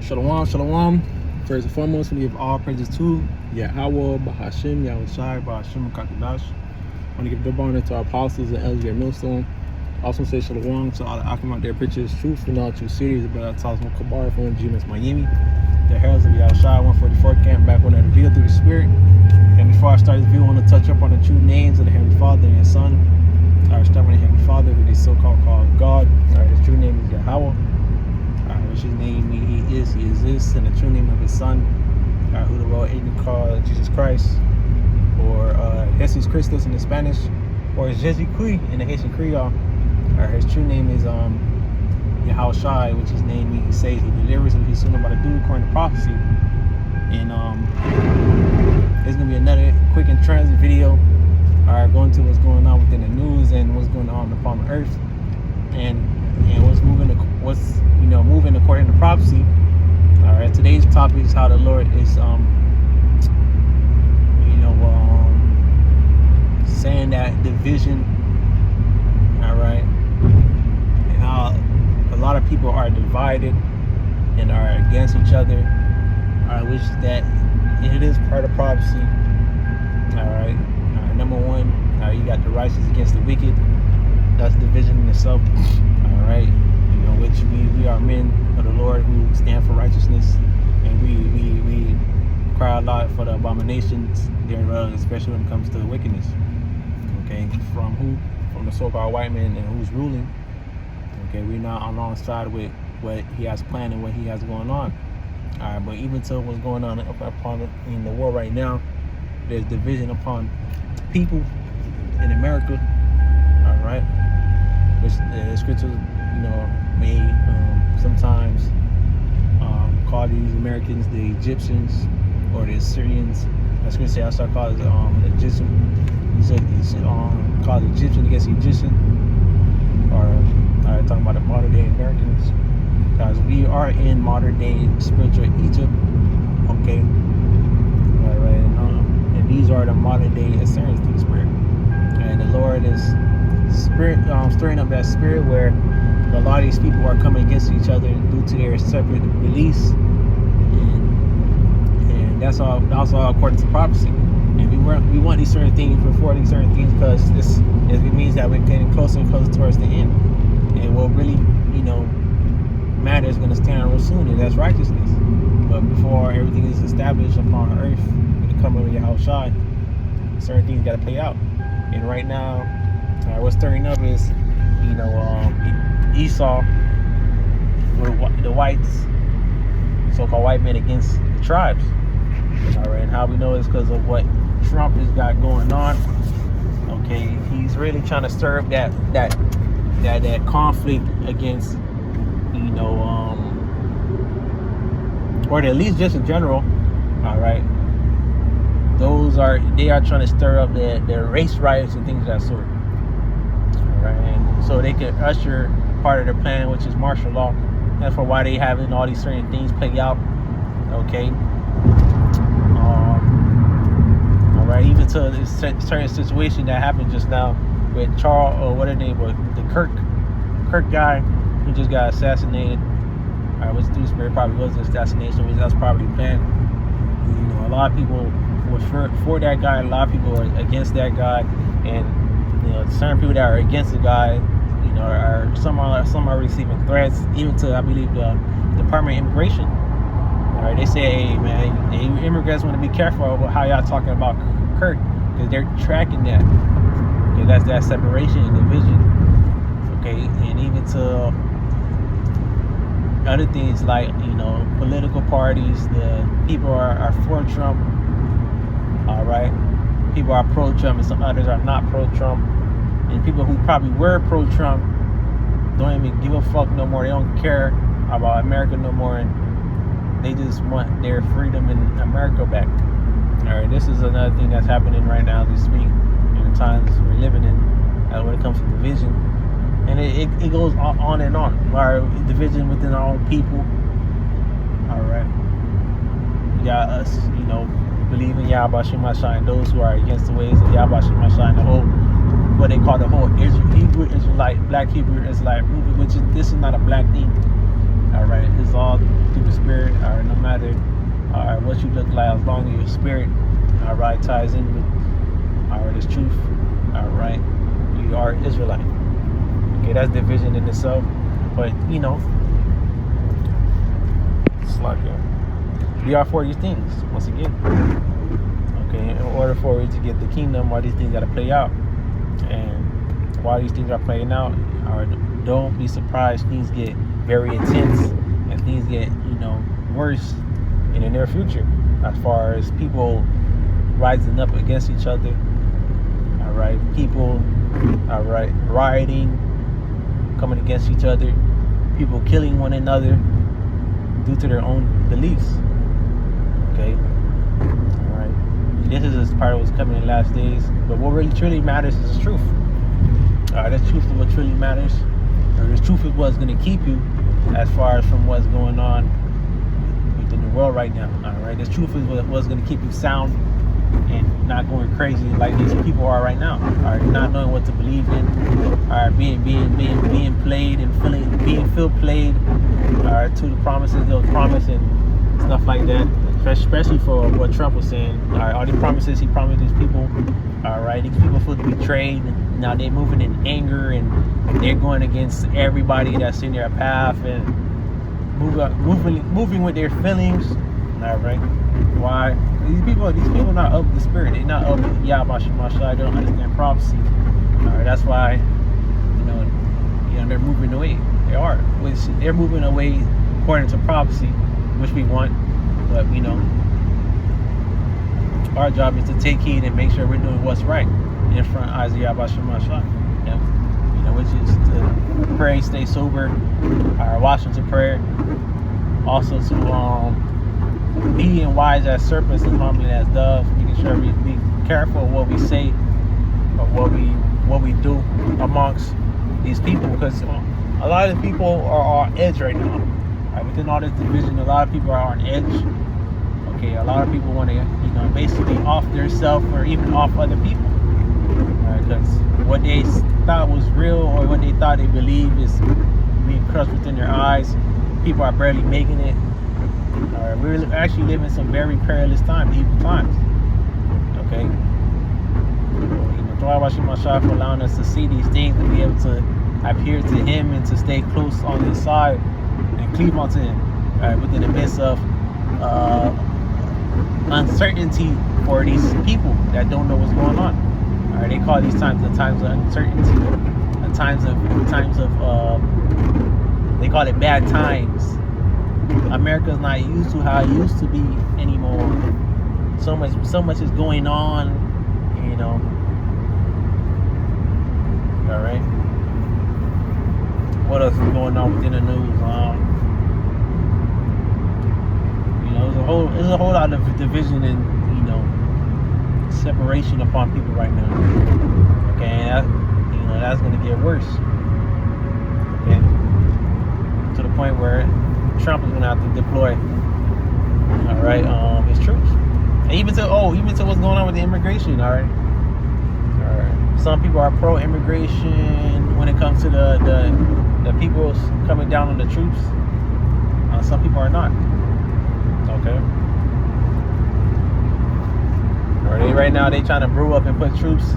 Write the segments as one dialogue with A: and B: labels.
A: Shalom, shalom. First and foremost, we give all praises to Yahweh, Bahashim, Yahushai, Bahashim, Kakadash. I want to give double honor to our apostles and elders at Millstone. Also say shalom to all the Akim out there, preachers, truth in all two cities, about Tasman Kabar from GMS Miami, the heralds of Yahushai 144 camp, back on that revealed through the Spirit. And before I start this video, I want to touch up on the true names of the Heavenly Father and His Son. I start with the Heavenly Father, who they so-called God. His true name is Yahweh. Which his name he exists, and the true name of his son, who the world even called Jesus Christ, or Jesus Christus in the Spanish, or Jesus Christ in the Haitian Creole. His true name is Yahushai, which his name he says he delivers what he's soon about to do according to prophecy. And it's gonna be another quick and transit video, going to what's going on within the news and what's going on upon the earth, and what's moving according to prophecy. All right, today's topic is how the Lord is saying that division, all right, and how a lot of people are divided and are against each other, all right, which that it is part of prophecy. All right, number one, you got the righteous against the wicked. That's division in itself. All right, which we are men of the Lord who stand for righteousness, and we cry a lot for the abominations thereof, especially when it comes to wickedness. Okay, from who? From the so-called white man and who's ruling. Okay, we're not alongside with what he has planned and what he has going on. All right, but even to what's going on upon in the world right now, there's division upon people in America. All right, which the scriptures, may sometimes call these Americans the Egyptians or the Assyrians. I was going to say, I start calling it Egyptian. He said call the Egyptian against the Egyptian, or talking about the modern day Americans, because we are in modern day spiritual Egypt. Okay, all right, and these are the modern day Assyrians through the Spirit, and the Lord is stirring up that spirit where a lot of these people are coming against each other due to their separate beliefs, and that's all according to prophecy. And we want these certain things before these certain things, because it means that we're getting closer and closer towards the end. And what really matter is going to stand real soon, and that's righteousness. But before everything is established upon earth with the coming of Yahushua, certain things got to play out. And right now, what's stirring up is Esau, with the whites, so-called white men against the tribes. All right, and how we know is because of what Trump has got going on. Okay, he's really trying to stir up that conflict against, or at least just in general. All right, they are trying to stir up their race riots and things of that sort. All right, and so they can usher part of their plan, which is martial law. That's for why they having all these certain things play out. Okay. All right. Even to this certain situation that happened just now with Charles, or what her name was, the Kirk guy who just got assassinated. All right, which through Spirit probably was an assassination, which that's probably planned. A lot of people were for that guy. A lot of people are against that guy, and certain people that are against the guy, some are receiving threats, even to, I believe, the Department of Immigration. All right, they say, hey man, the immigrants want to be careful about how y'all talking about Kirk, because they're tracking that. Okay, that's that separation and division. Okay, and even to other things like political parties, the people are for Trump. All right, people are pro-Trump, and some others are not pro-Trump. And people who probably were pro-Trump don't even give a fuck no more. They don't care about America no more, and they just want their freedom in America back. All right, this is another thing that's happening right now this week in the times we're living in, when it comes to division. And it goes on and on. Our division within our own people. All right, you got us, believe in Yahweh Shemashai, and those who are against the ways of Yahweh Shemashai, the whole, what they call the whole Hebrew Israelite, black Hebrew Israelite movement, which this is not a black thing. All right, it's all through the Spirit. matter what you look like, as long as your spirit, all right, ties in with, all right, this truth, all right, you are Israelite. Okay, that's division in itself. But it's like we are for these things once again. Okay, in order for it to get the kingdom, all these things got to play out, and while these things are playing out, don't be surprised things get very intense and things get worse in the near future, as far as people rising up against each other, all right, people, all right, rioting, coming against each other, people killing one another due to their own beliefs. Okay, all right, this is part of what's coming in the last days. But what really truly matters is the truth. The truth is what truly matters. The truth is what's going to keep you, as far as from what's going on within the world right now. All right, the truth is what's going to keep you sound and not going crazy like these people are right now. All right, not knowing what to believe in. All right, being played and being played. All right, to the promises they'll promise and stuff like that. Especially for what Trump was saying. All right, all the promises he promised these people. All right, these people feel betrayed. Now they're moving in anger and they're going against everybody that's in their path and moving with their feelings. All right, why? These people are not of the spirit. They're not of Yahweh Shemashah. They don't understand prophecy. All right, that's why they're moving away. They're moving away according to prophecy, which we want. But our job is to take heed and make sure we're doing what's right in front of Isaiah Bashemashah. Which is to pray, stay sober, watch into prayer. Also to be wise as serpents and humble as doves, making sure we be careful of what we say or what we do amongst these people, because a lot of the people are on edge right now. Within all this division, a lot of people are on edge. Okay, a lot of people want to, basically off themselves or even off other people. Because what they thought was real or what they thought they believe is being crushed within their eyes. People are barely making it. We're actually living some very perilous times, evil times. Okay. Dua Shemashah for allowing us to see these things and be able to adhere to Him and to stay close on His side and cleave onto Him within the midst of uncertainty for these people that don't know what's going on. They call these times the times of uncertainty, the times of they call it bad times. America's not used to how it used to be anymore. So much is going on, All right. What else is going on within the news? There's a whole lot of division and separation upon people right now. Okay, and that's gonna get worse. Okay, to the point where Trump is gonna have to deploy, all right, his troops, and even to what's going on with the immigration. All right. Some people are pro-immigration when it comes to the people coming down on the troops. Some people are not. Okay. Right now they trying to brew up and put troops,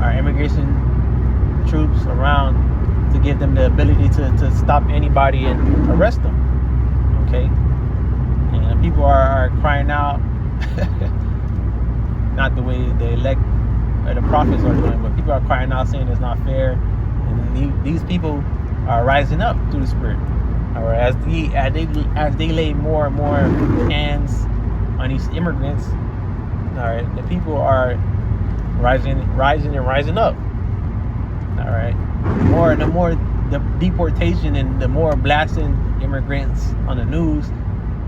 A: our immigration troops around to give them the ability to stop anybody and arrest them. Okay. And people are crying out, not the way the elect or the prophets are doing, but people are crying out saying it's not fair. And these people are rising up through the Spirit. All right, as they lay more and more hands on these immigrants, all right, the people are rising up. All right, the more the deportation and the more blasting immigrants on the news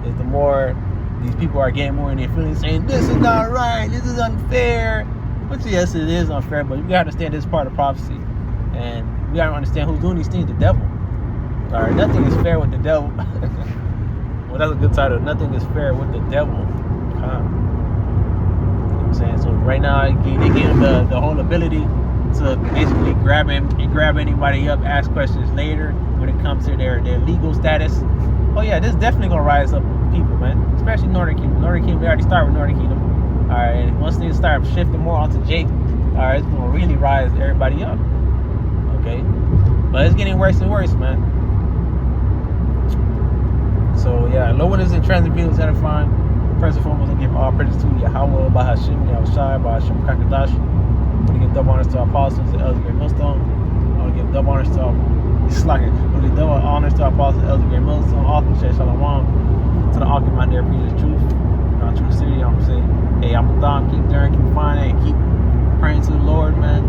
A: is the more these people are getting more in their feelings, saying this is not right, this is unfair. But yes, it is unfair, but you gotta understand this is part of prophecy, and we gotta understand who's doing these things. The devil. All right, nothing is fair with the devil. Well, that's a good title. Nothing is fair with the devil. You know what I'm saying? So right now, they give him the whole ability to basically grab him and grab anybody up, ask questions later when it comes to their legal status. Oh yeah, this is definitely gonna rise up people, man. Especially Northern Kingdom. Northern Kingdom, they already started with Northern Kingdom. All right, and once they start shifting more onto Jake, all right, it's gonna really rise everybody up. Okay, but it's getting worse and worse, man. So yeah, low windows and transit vehicles edifying. First and foremost, I give all praise to Yahweh, Bahashim, Yahushai, Bahashim Kakadash. I want to give double honors to our apostles and elders of Great Millstone. I want to give double honors to our double honors to our apostles and elders of Great Millstone. All can share Shalom to the Alchemy there, preach the truth. Not true city, I'm saying. Hey, I'm a thumb, keep daring, keep finding, and keep praying to the Lord, man.